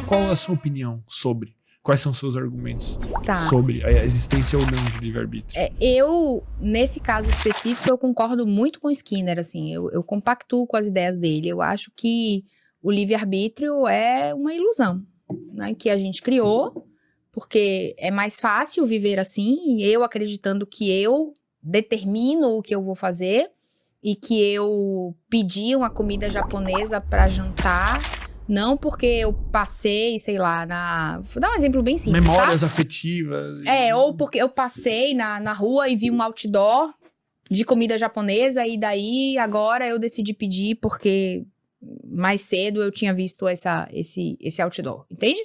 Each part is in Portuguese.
qual a sua opinião sobre? Quais são os seus argumentos sobre a existência ou não de livre-arbítrio? Eu, nesse caso específico, eu concordo muito com o Skinner, assim. Eu compactuo com as ideias dele. Eu acho que o livre-arbítrio é uma ilusão, né, que a gente criou, porque é mais fácil viver assim, eu acreditando que eu determino o que eu vou fazer e que eu pedi uma comida japonesa para jantar, não porque eu passei, sei lá, vou dar um exemplo bem simples, memórias afetivas. Ou porque eu passei na rua e vi um outdoor de comida japonesa e daí agora eu decidi pedir porque mais cedo eu tinha visto esse outdoor, entende?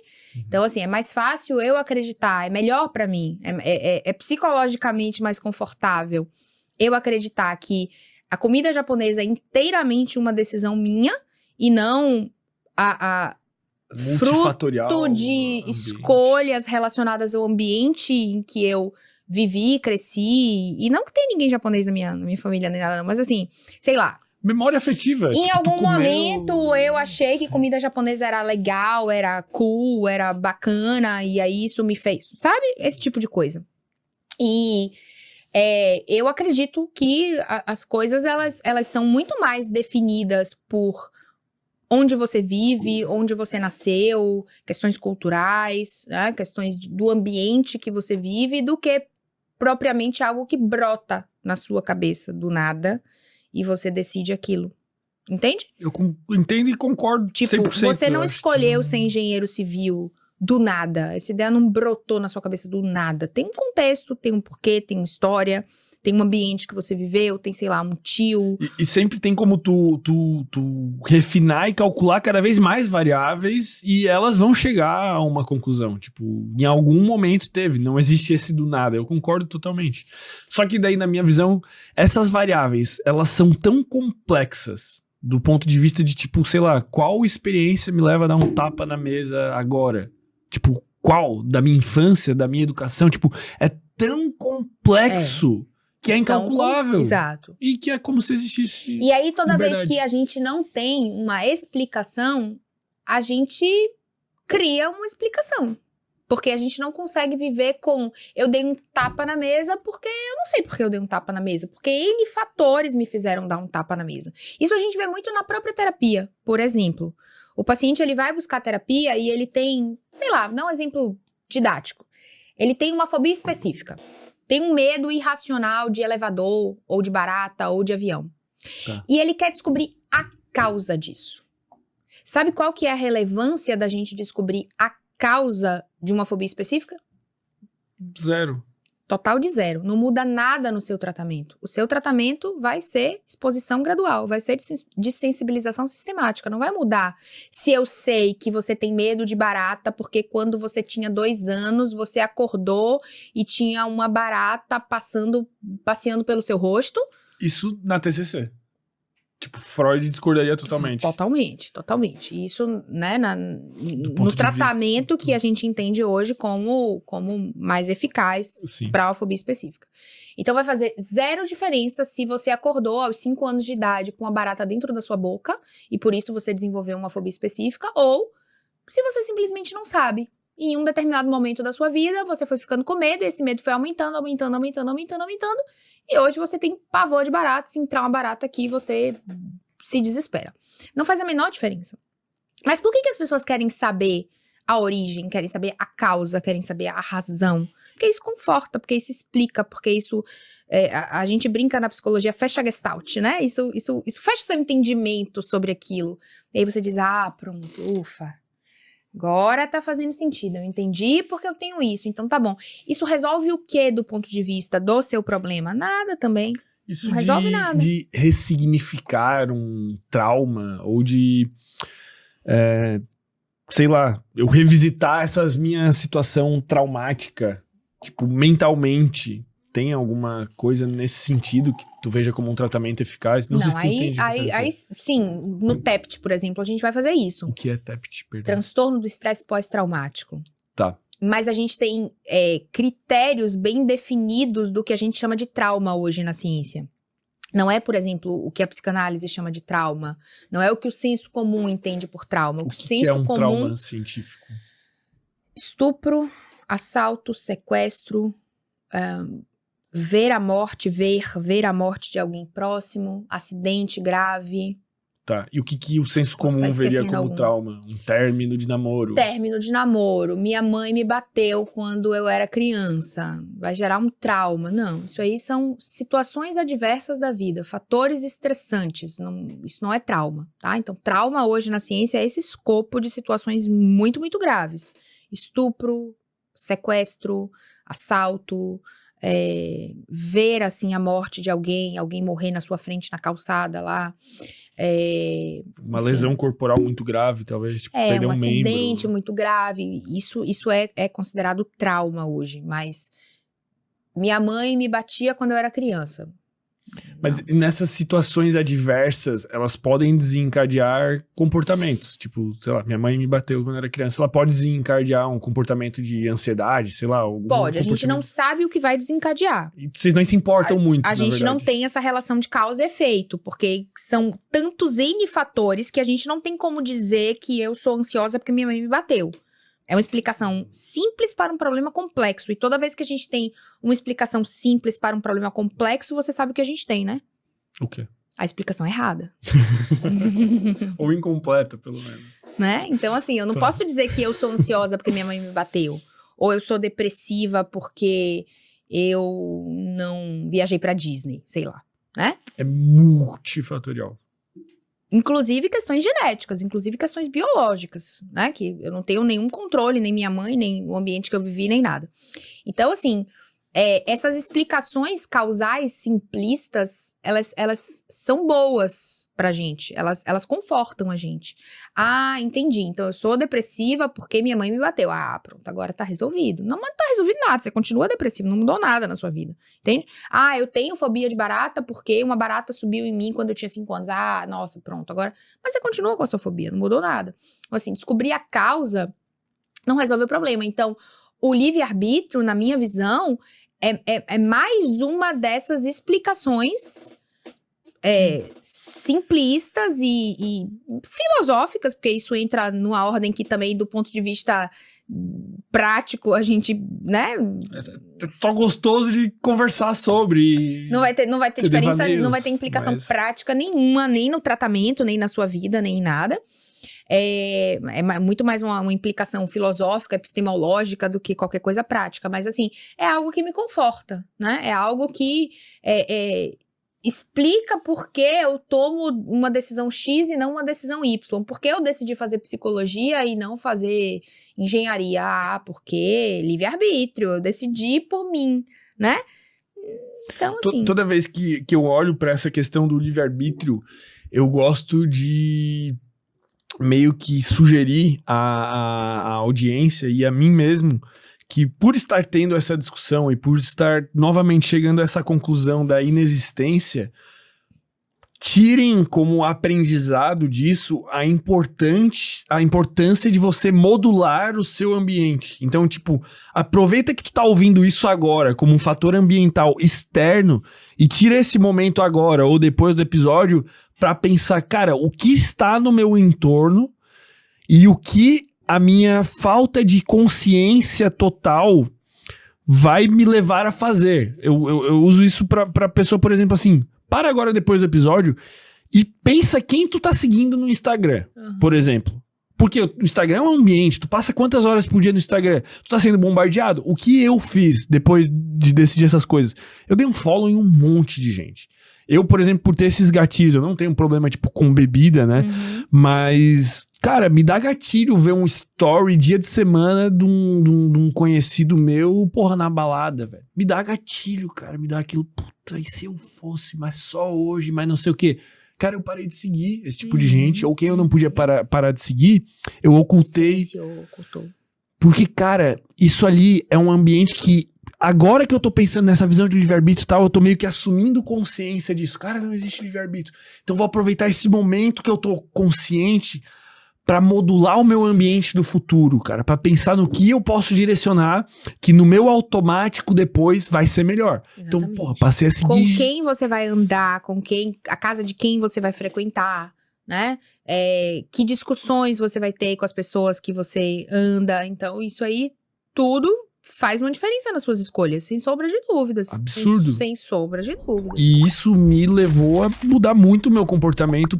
Então, assim, é mais fácil eu acreditar, é melhor pra mim, é psicologicamente mais confortável eu acreditar que a comida japonesa é inteiramente uma decisão minha e não fruto de escolhas relacionadas ao ambiente em que eu vivi, cresci. E não que tem ninguém japonês na minha família nem nada, mas assim, sei lá. Memória afetiva. Em algum momento eu achei que comida japonesa era legal, era cool, era bacana, e aí isso me fez, sabe? Esse tipo de coisa. E eu acredito que as coisas, elas são muito mais definidas por onde você vive, onde você nasceu, questões culturais, né? Questões do ambiente que você vive, do que propriamente algo que brota na sua cabeça do nada e você decide aquilo. Entende? Eu entendo e concordo 100%. Você não escolheu ser engenheiro civil do nada. Essa ideia não brotou na sua cabeça do nada. Tem um contexto, tem um porquê, tem uma história, tem um ambiente que você viveu, tem, sei lá, um tio. E sempre tem como tu refinar e calcular cada vez mais variáveis e elas vão chegar a uma conclusão. Tipo, em algum momento teve, não existe esse do nada. Eu concordo totalmente. Só que daí, na minha visão, essas variáveis, elas são tão complexas do ponto de vista de, tipo, sei lá, qual experiência me leva a dar um tapa na mesa agora? Tipo, qual? Da minha infância, da minha educação? Tipo, é tão complexo que é incalculável. Exato. E que é como se existisse. E aí, toda vez que a gente não tem uma explicação, a gente cria uma explicação. Porque a gente não consegue viver com eu dei um tapa na mesa porque eu não sei porque eu dei um tapa na mesa. Porque N fatores me fizeram dar um tapa na mesa. Isso a gente vê muito na própria terapia, por exemplo. O paciente, ele vai buscar terapia e ele tem, sei lá, vou dar um exemplo didático. Ele tem uma fobia específica. Tem um medo irracional de elevador, ou de barata, ou de avião. Tá. E ele quer descobrir a causa disso. Sabe qual que é a relevância da gente descobrir a causa de uma fobia específica? 0. Total de 0. Não muda nada no seu tratamento. O seu tratamento vai ser exposição gradual, vai ser de sensibilização sistemática. Não vai mudar se eu sei que você tem medo de barata porque quando você tinha 2 anos, você acordou e tinha uma barata passeando pelo seu rosto. Isso na TCC. Tipo, Freud discordaria totalmente. Totalmente. Isso, né, no tratamento que a gente entende hoje como mais eficaz para a fobia específica. Então, vai fazer 0 diferença se você acordou aos 5 anos de idade com uma barata dentro da sua boca e por isso você desenvolveu uma fobia específica, ou se você simplesmente não sabe. Em um determinado momento da sua vida, você foi ficando com medo e esse medo foi aumentando. E hoje você tem pavor de barata. Se entrar uma barata aqui, você se desespera. Não faz a menor diferença. Mas por que as pessoas querem saber a origem, querem saber a causa, querem saber a razão? Porque isso conforta, porque isso explica, porque isso... a gente brinca na psicologia, fecha a gestalt, né? Isso fecha o seu entendimento sobre aquilo. E aí você diz, pronto, ufa. Agora tá fazendo sentido, eu entendi porque eu tenho isso, então tá bom. Isso resolve o que do ponto de vista do seu problema? Nada também. Isso não resolve nada. De ressignificar um trauma ou de, sei lá, eu revisitar essa minha situação traumática, tipo, mentalmente. Tem alguma coisa nesse sentido que tu veja como um tratamento eficaz? Não sei se tu entende. Aí, sim, no TEPT, por exemplo, a gente vai fazer isso. O que é TEPT, perdão? Transtorno do estresse pós-traumático. Tá. Mas a gente tem critérios bem definidos do que a gente chama de trauma hoje na ciência. Não é, por exemplo, o que a psicanálise chama de trauma. Não é o que o senso comum entende por trauma. O que é um trauma científico? Estupro, assalto, sequestro, ver a morte de alguém próximo, acidente grave. Tá, e o que o senso comum veria como trauma? Um término de namoro? Término de namoro. Minha mãe me bateu quando eu era criança. Vai gerar um trauma. Não, isso aí são situações adversas da vida, fatores estressantes. Isso não é trauma, tá? Então, trauma hoje na ciência é esse escopo de situações muito, muito graves. Estupro, sequestro, assalto, ver, assim, a morte de alguém morrer na sua frente na calçada lá. Uma lesão corporal muito grave, talvez, tipo, perder um acidente muito grave, isso é considerado trauma hoje, mas minha mãe me batia quando eu era criança. Mas nessas situações adversas, elas podem desencadear comportamentos, tipo, sei lá, minha mãe me bateu quando eu era criança, ela pode desencadear um comportamento de ansiedade, sei lá. Pode, a gente não sabe o que vai desencadear. E vocês não se importam muito, A gente não tem essa relação de causa e efeito, porque são tantos N fatores que a gente não tem como dizer que eu sou ansiosa porque minha mãe me bateu. É uma explicação simples para um problema complexo. E toda vez que a gente tem uma explicação simples para um problema complexo, você sabe o que a gente tem, né? O quê? A explicação errada. Ou incompleta, pelo menos. Né? Então, assim, eu não posso dizer que eu sou ansiosa porque minha mãe me bateu. Ou eu sou depressiva porque eu não viajei pra Disney, sei lá, né? É multifatorial. Inclusive questões genéticas, inclusive questões biológicas, né? Que eu não tenho nenhum controle, nem minha mãe, nem o ambiente que eu vivi, nem nada. Então, assim, essas explicações causais simplistas, elas são boas pra gente. Elas confortam a gente. Ah, entendi. Então, eu sou depressiva porque minha mãe me bateu. Ah, pronto, agora tá resolvido. Não, mas não tá resolvido nada. Você continua depressivo, não mudou nada na sua vida. Entende? Ah, eu tenho fobia de barata porque uma barata subiu em mim quando eu tinha 5 anos. Ah, nossa, pronto, agora... Mas você continua com a sua fobia, não mudou nada. Então, assim, descobrir a causa não resolve o problema. Então, o livre-arbítrio, na minha visão, é mais uma dessas explicações simplistas e filosóficas, porque isso entra numa ordem que também, do ponto de vista prático, a gente, né? Tô gostoso de conversar sobre. Não vai ter diferença, não vai ter implicação prática nenhuma, nem no tratamento, nem na sua vida, nem em nada. É muito mais uma implicação filosófica, epistemológica do que qualquer coisa prática. Mas, assim, é algo que me conforta, né? É algo que explica por que eu tomo uma decisão X e não uma decisão Y. Por que eu decidi fazer psicologia e não fazer engenharia? Ah, porque livre-arbítrio, eu decidi por mim, né? Então, assim... Toda vez que eu olho para essa questão do livre-arbítrio, eu gosto de meio que sugerir à audiência e a mim mesmo que, por estar tendo essa discussão e por estar novamente chegando a essa conclusão da inexistência, tirem como aprendizado disso a importância de você modular o seu ambiente. Então, tipo, aproveita que tu tá ouvindo isso agora como um fator ambiental externo e tira esse momento agora ou depois do episódio pra pensar, cara, o que está no meu entorno e o que a minha falta de consciência total vai me levar a fazer. Eu uso isso pra pessoa, por exemplo, assim, para agora depois do episódio e pensa quem tu tá seguindo no Instagram, por exemplo. Porque o Instagram é um ambiente, tu passa quantas horas por dia no Instagram? Tu tá sendo bombardeado? O que eu fiz depois de decidir essas coisas? Eu dei um follow em um monte de gente. Eu, por exemplo, por ter esses gatilhos, eu não tenho problema, tipo, com bebida, né? Mas, cara, me dá gatilho ver um story dia de semana de um conhecido meu, porra, na balada, velho. Me dá gatilho, cara. Me dá aquilo, puta, e se eu fosse, mas só hoje, mas não sei o quê. Cara, eu parei de seguir esse tipo de gente. Ou quem eu não podia parar de seguir, eu ocultei. Ocultou. Porque, cara, isso ali é um ambiente que... Agora que eu tô pensando nessa visão de livre-arbítrio e tal, eu tô meio que assumindo consciência disso. Cara, não existe livre-arbítrio. Então eu vou aproveitar esse momento que eu tô consciente pra modular o meu ambiente do futuro, cara. Pra pensar no que eu posso direcionar, que no meu automático depois vai ser melhor. Exatamente. Então, porra, passei a seguir... Com quem você vai andar, a casa de quem você vai frequentar, né? Que discussões você vai ter com as pessoas que você anda. Então, isso aí, tudo faz uma diferença nas suas escolhas, sem sombra de dúvidas. Absurdo. Sem sombra de dúvidas. E isso me levou a mudar muito o meu comportamento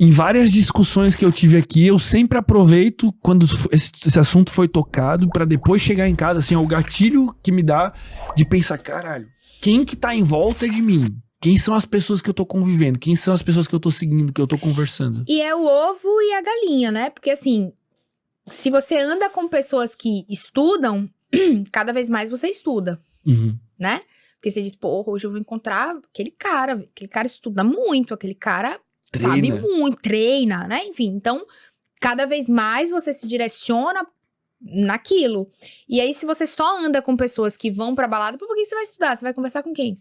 em várias discussões que eu tive aqui, eu sempre aproveito quando esse assunto foi tocado pra depois chegar em casa, assim, é o gatilho que me dá de pensar, caralho, quem que tá em volta de mim? Quem são as pessoas que eu tô convivendo? Quem são as pessoas que eu tô seguindo, que eu tô conversando? E é o ovo e a galinha, né? Porque assim, se você anda com pessoas que estudam, cada vez mais você estuda, né? Porque você diz, porra, hoje eu vou encontrar aquele cara estuda muito, aquele cara sabe muito, treina, né? Enfim, então, cada vez mais você se direciona naquilo. E aí, se você só anda com pessoas que vão pra balada, por que você vai estudar? Você vai conversar com quem?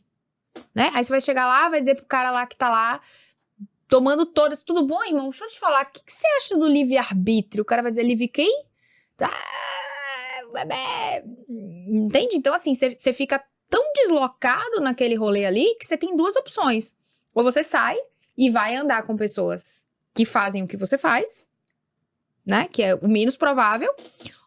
Né? Aí você vai chegar lá, vai dizer pro cara lá que tá lá, tomando todas, tudo bom, irmão? Deixa eu te falar, o que você acha do livre-arbítrio? O cara vai dizer, livre quem? Entende? Então, assim, você fica tão deslocado naquele rolê ali que você tem duas opções. Ou você sai e vai andar com pessoas que fazem o que você faz, né? Que é o menos provável.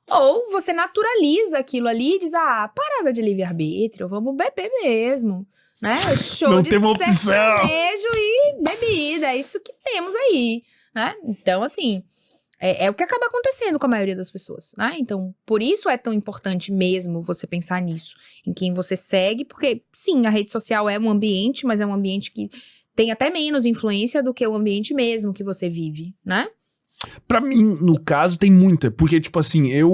Ou você naturaliza aquilo ali e diz, parada de livre-arbítrio, vamos beber mesmo, né? Show não de sertanejo e bebida, é isso que temos aí, né? Então, assim... É o que acaba acontecendo com a maioria das pessoas, né? Então, por isso é tão importante mesmo você pensar nisso, em quem você segue, porque, sim, a rede social é um ambiente, mas é um ambiente que tem até menos influência do que o ambiente mesmo que você vive, né? Pra mim, no caso, tem muita, porque, tipo assim, eu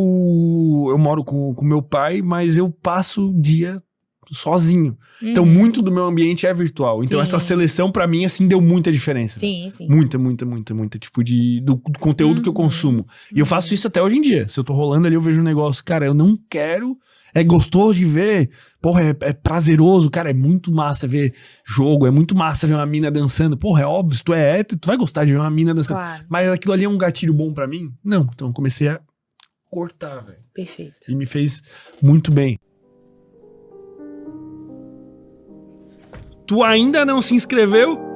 moro com meu pai, mas eu passo o dia sozinho. Então, muito do meu ambiente é virtual. Então, essa seleção, pra mim, assim, deu muita diferença. Sim, sim. Muita, tipo, do conteúdo que eu consumo. E eu faço isso até hoje em dia. Se eu tô rolando ali, eu vejo um negócio, cara, eu não quero... É gostoso de ver, porra, é prazeroso, cara, é muito massa ver jogo, é muito massa ver uma mina dançando. Porra, é óbvio, se tu é hétero, tu vai gostar de ver uma mina dançando. Claro. Mas aquilo ali é um gatilho bom pra mim? Não. Então, eu comecei a cortar, velho. Perfeito. E me fez muito bem. Tu ainda não se inscreveu?